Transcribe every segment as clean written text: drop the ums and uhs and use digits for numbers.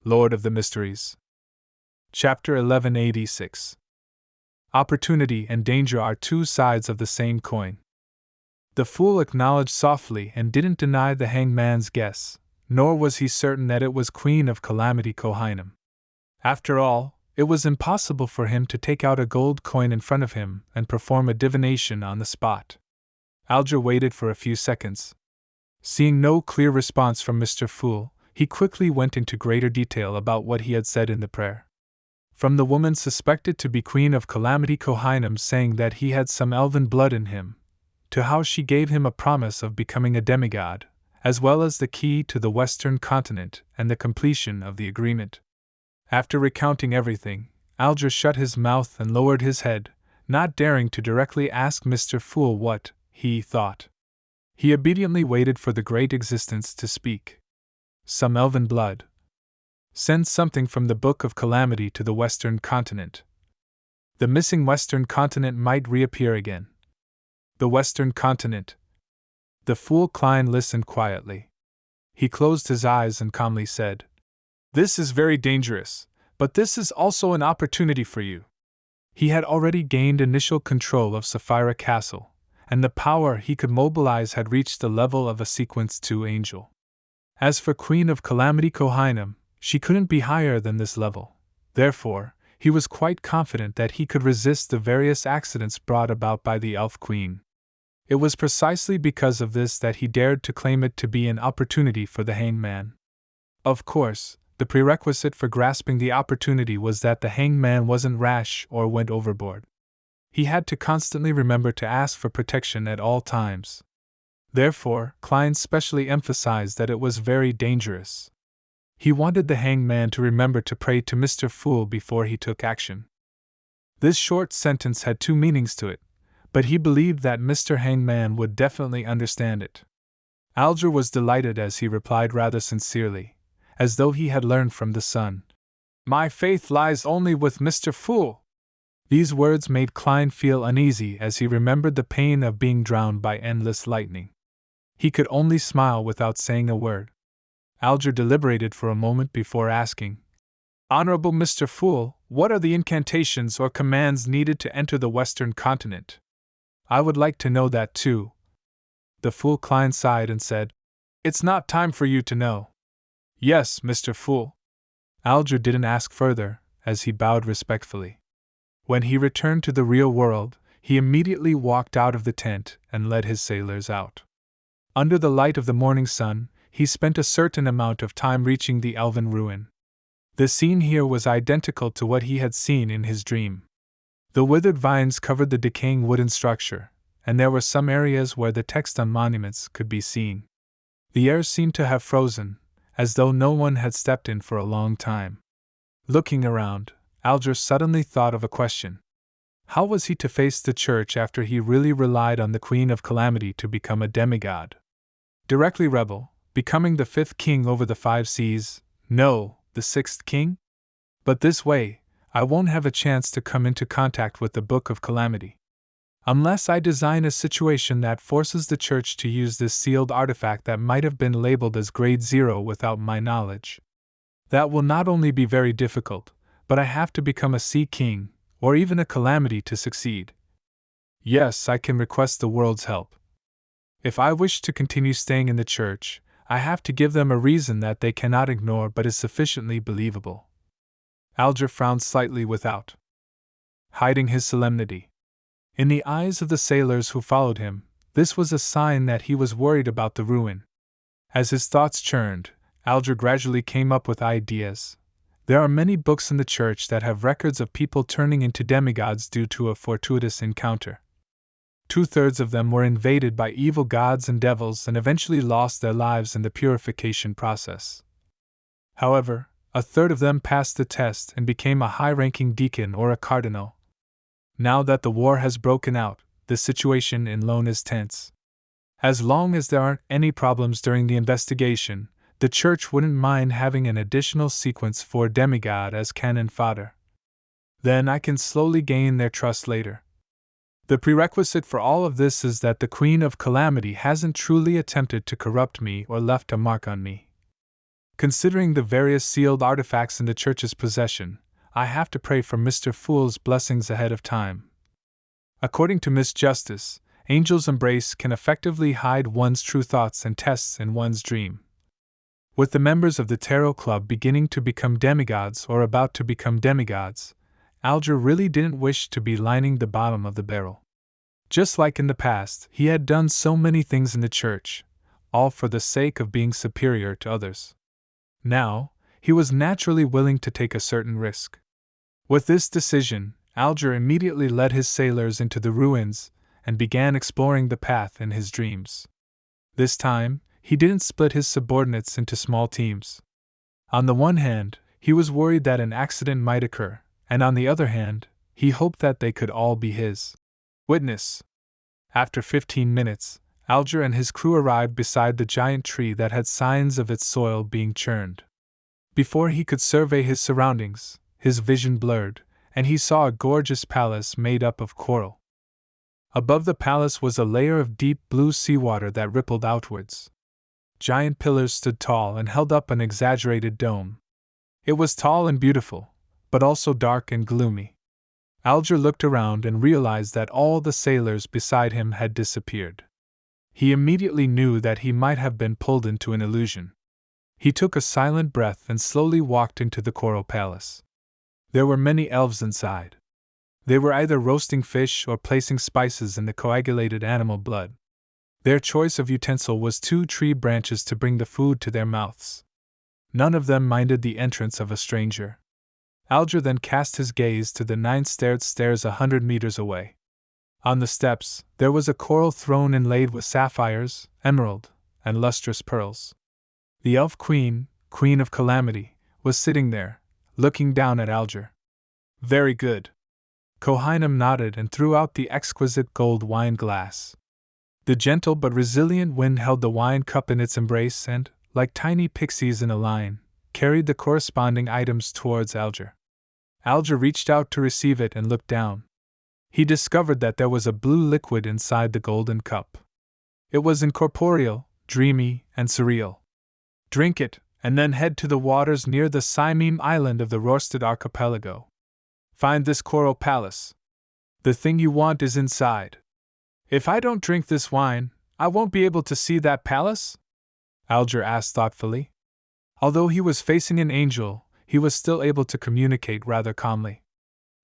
Lord of the Mysteries. Chapter 1186. Opportunity and danger are two sides of the same coin. The fool acknowledged softly and didn't deny the hanged man's guess, nor was he certain that it was Queen of Calamity Kohinum. After all, it was impossible for him to take out a gold coin in front of him and perform a divination on the spot. Alger waited for a few seconds. Seeing no clear response from Mr. Fool, he quickly went into greater detail about what he had said in the prayer. From the woman suspected to be Queen of Calamity Kohinum saying that he had some elven blood in him, to how she gave him a promise of becoming a demigod, as well as the key to the Western continent and the completion of the agreement. After recounting everything, Alger shut his mouth and lowered his head, not daring to directly ask Mr. Fool what he thought. He obediently waited for the great existence to speak. Some elven blood. Send something from the Book of Calamity to the Western continent. The missing Western continent might reappear again. The Western continent. The fool Klein listened quietly. He closed his eyes and calmly said, "This is very dangerous, but this is also an opportunity for you." He had already gained initial control of Sapphira Castle, and the power he could mobilize had reached the level of a Sequence 2 angel. As for Queen of Calamity Kohinum, she couldn't be higher than this level. Therefore, he was quite confident that he could resist the various accidents brought about by the Elf Queen. It was precisely because of this that he dared to claim it to be an opportunity for the hanged man. Of course, the prerequisite for grasping the opportunity was that the hanged man wasn't rash or went overboard. He had to constantly remember to ask for protection at all times. Therefore, Klein specially emphasized that it was very dangerous. He wanted the hanged man to remember to pray to Mr. Fool before he took action. This short sentence had two meanings to it, but he believed that Mr. Hangman would definitely understand it. Alger was delighted as he replied rather sincerely, as though he had learned from the sun. "My faith lies only with Mr. Fool." These words made Klein feel uneasy as he remembered the pain of being drowned by endless lightning. He could only smile without saying a word. Alger deliberated for a moment before asking, "Honorable Mr. Fool, what are the incantations or commands needed to enter the Western continent? I would like to know that too." The fool Klein sighed and said, "It's not time for you to know." "Yes, Mr. Fool." Alger didn't ask further, as he bowed respectfully. When he returned to the real world, he immediately walked out of the tent and led his sailors out. Under the light of the morning sun, he spent a certain amount of time reaching the elven ruin. The scene here was identical to what he had seen in his dream. The withered vines covered the decaying wooden structure, and there were some areas where the text on monuments could be seen. The air seemed to have frozen, as though no one had stepped in for a long time. Looking around, Alger suddenly thought of a question. How was he to face the church after he really relied on the Queen of Calamity to become a demigod? Directly rebel, becoming the 5th king over the 5 seas, no, the 6th king? But this way, I won't have a chance to come into contact with the Book of Calamity. Unless I design a situation that forces the church to use this sealed artifact that might have been labeled as Grade 0 without my knowledge. That will not only be very difficult, but I have to become a Sea King, or even a Calamity to succeed. Yes, I can request the world's help. If I wish to continue staying in the church, I have to give them a reason that they cannot ignore but is sufficiently believable. Alger frowned slightly without hiding his solemnity. In the eyes of the sailors who followed him, this was a sign that he was worried about the ruin. As his thoughts churned, Alger gradually came up with ideas. There are many books in the church that have records of people turning into demigods due to a fortuitous encounter. 2/3 of them were invaded by evil gods and devils and eventually lost their lives in the purification process. However, 1/3 of them passed the test and became a high-ranking deacon or a cardinal. Now that the war has broken out, the situation in Lone is tense. As long as there aren't any problems during the investigation, the church wouldn't mind having an additional Sequence 4 demigod as cannon fodder. Then I can slowly gain their trust later. The prerequisite for all of this is that the Queen of Calamity hasn't truly attempted to corrupt me or left a mark on me. Considering the various sealed artifacts in the church's possession, I have to pray for Mr. Fool's blessings ahead of time. According to Miss Justice, Angel's Embrace can effectively hide one's true thoughts and tests in one's dream. With the members of the Tarot Club beginning to become demigods or about to become demigods, Alger really didn't wish to be lining the bottom of the barrel. Just like in the past, he had done so many things in the church, all for the sake of being superior to others. Now, he was naturally willing to take a certain risk. With this decision, Alger immediately led his sailors into the ruins and began exploring the path in his dreams. This time, he didn't split his subordinates into small teams. On the one hand, he was worried that an accident might occur, and on the other hand, he hoped that they could all be his witness. After 15 minutes, Alger and his crew arrived beside the giant tree that had signs of its soil being churned. Before he could survey his surroundings, his vision blurred, and he saw a gorgeous palace made up of coral. Above the palace was a layer of deep blue seawater that rippled outwards. Giant pillars stood tall and held up an exaggerated dome. It was tall and beautiful, but also dark and gloomy. Alger looked around and realized that all the sailors beside him had disappeared. He immediately knew that he might have been pulled into an illusion. He took a silent breath and slowly walked into the coral palace. There were many elves inside. They were either roasting fish or placing spices in the coagulated animal blood. Their choice of utensil was 2 tree branches to bring the food to their mouths. None of them minded the entrance of a stranger. Alger then cast his gaze to the 9 stairs 100 meters away. On the steps, there was a coral throne inlaid with sapphires, emerald, and lustrous pearls. The elf queen, Queen of Calamity, was sitting there, looking down at Alger. Very good. Kohinam nodded and threw out the exquisite gold wine glass. The gentle but resilient wind held the wine cup in its embrace and, like tiny pixies in a line, carried the corresponding items towards Alger. Alger reached out to receive it and looked down. He discovered that there was a blue liquid inside the golden cup. It was incorporeal, dreamy, and surreal. Drink it, and then head to the waters near the Siameme island of the Rorstad archipelago. Find this coral palace. The thing you want is inside. If I don't drink this wine, I won't be able to see that palace? Alger asked thoughtfully. Although he was facing an angel, he was still able to communicate rather calmly.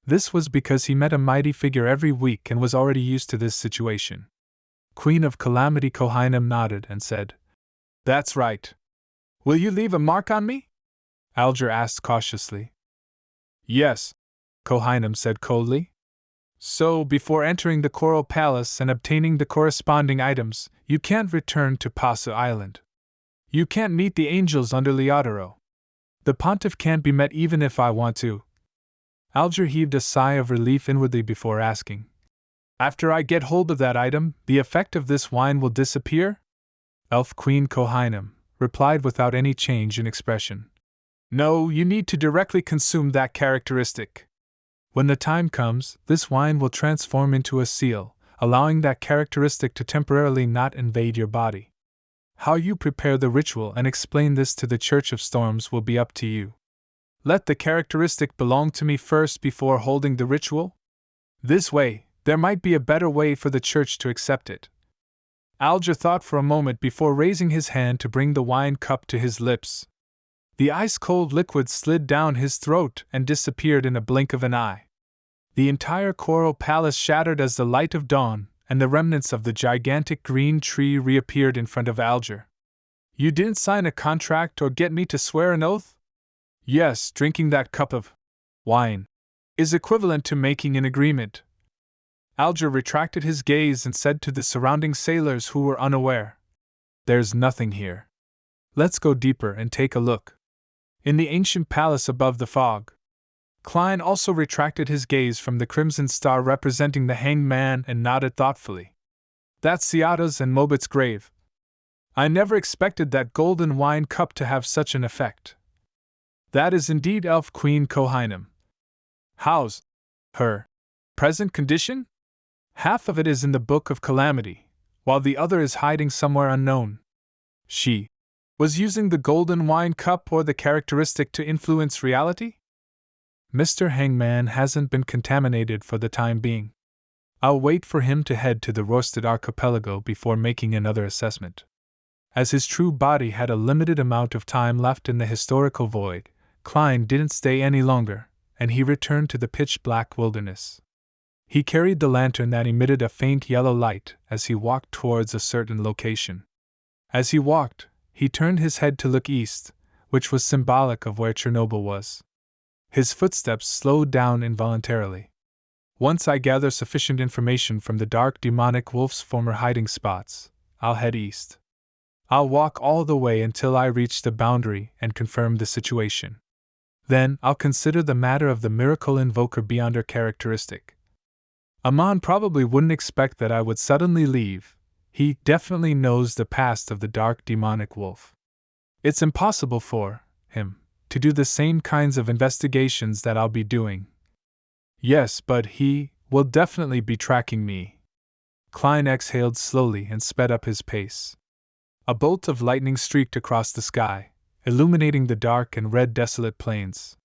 This was because he met a mighty figure every week and was already used to this situation. Queen of Calamity Kohinam nodded and said, "That's right. Will you leave a mark on me?" Alger asked cautiously. "Yes," Kohinam said coldly. "So, before entering the Coral Palace and obtaining the corresponding items, you can't return to Pasa Island. You can't meet the angels under Liotero. The pontiff can't be met even if I want to." Alger heaved a sigh of relief inwardly before asking, "After I get hold of that item, the effect of this wine will disappear?" Elf Queen Kohinam replied without any change in expression. "No, you need to directly consume that characteristic. When the time comes, this wine will transform into a seal, allowing that characteristic to temporarily not invade your body. How you prepare the ritual and explain this to the Church of Storms will be up to you. Let the characteristic belong to me first before holding the ritual? This way, there might be a better way for the Church to accept it." Alger thought for a moment before raising his hand to bring the wine cup to his lips. The ice-cold liquid slid down his throat and disappeared in a blink of an eye. The entire coral palace shattered as the light of dawn, and the remnants of the gigantic green tree reappeared in front of Alger. "You didn't sign a contract or get me to swear an oath?" "Yes, drinking that cup of wine is equivalent to making an agreement." Alger retracted his gaze and said to the surrounding sailors who were unaware, "There's nothing here. Let's go deeper and take a look." In the ancient palace above the fog, Klein also retracted his gaze from the crimson star representing the hanged man and nodded thoughtfully. "That's Ciata's and Mobit's grave. I never expected that golden wine cup to have such an effect." "That is indeed Elf Queen Kohinam." "How's her present condition?" "Half of it is in the Book of Calamity, while the other is hiding somewhere unknown. She Was using the golden wine cup or the characteristic to influence reality? Mr. Hangman hasn't been contaminated for the time being. I'll wait for him to head to the roasted archipelago before making another assessment. As his true body had a limited amount of time left in the historical void, Klein didn't stay any longer, and he returned to the pitch-black wilderness. He carried the lantern that emitted a faint yellow light as he walked towards a certain location. As he walked, he turned his head to look east, which was symbolic of where Chernobyl was. His footsteps slowed down involuntarily. Once I gather sufficient information from the dark demonic wolf's former hiding spots, I'll head east. I'll walk all the way until I reach the boundary and confirm the situation. Then I'll consider the matter of the miracle invoker beyond her characteristic. Amon probably wouldn't expect that I would suddenly leave. He definitely knows the past of the dark demonic wolf. It's impossible for him to do the same kinds of investigations that I'll be doing. Yes, but he will definitely be tracking me. Klein exhaled slowly and sped up his pace. A bolt of lightning streaked across the sky, illuminating the dark and red desolate plains.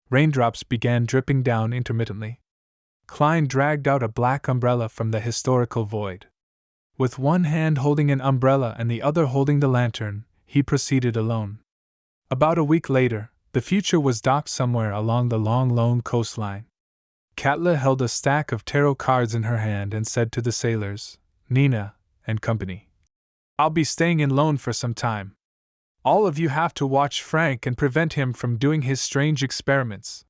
Raindrops began dripping down intermittently. Klein dragged out a black umbrella from the historical void. With one hand holding an umbrella and the other holding the lantern, he proceeded alone. About a week later, the future was docked somewhere along the long lone coastline. Katla held a stack of tarot cards in her hand and said to the sailors, Nina and company, I'll be staying in Lone for some time. All of you have to watch Frank and prevent him from doing his strange experiments.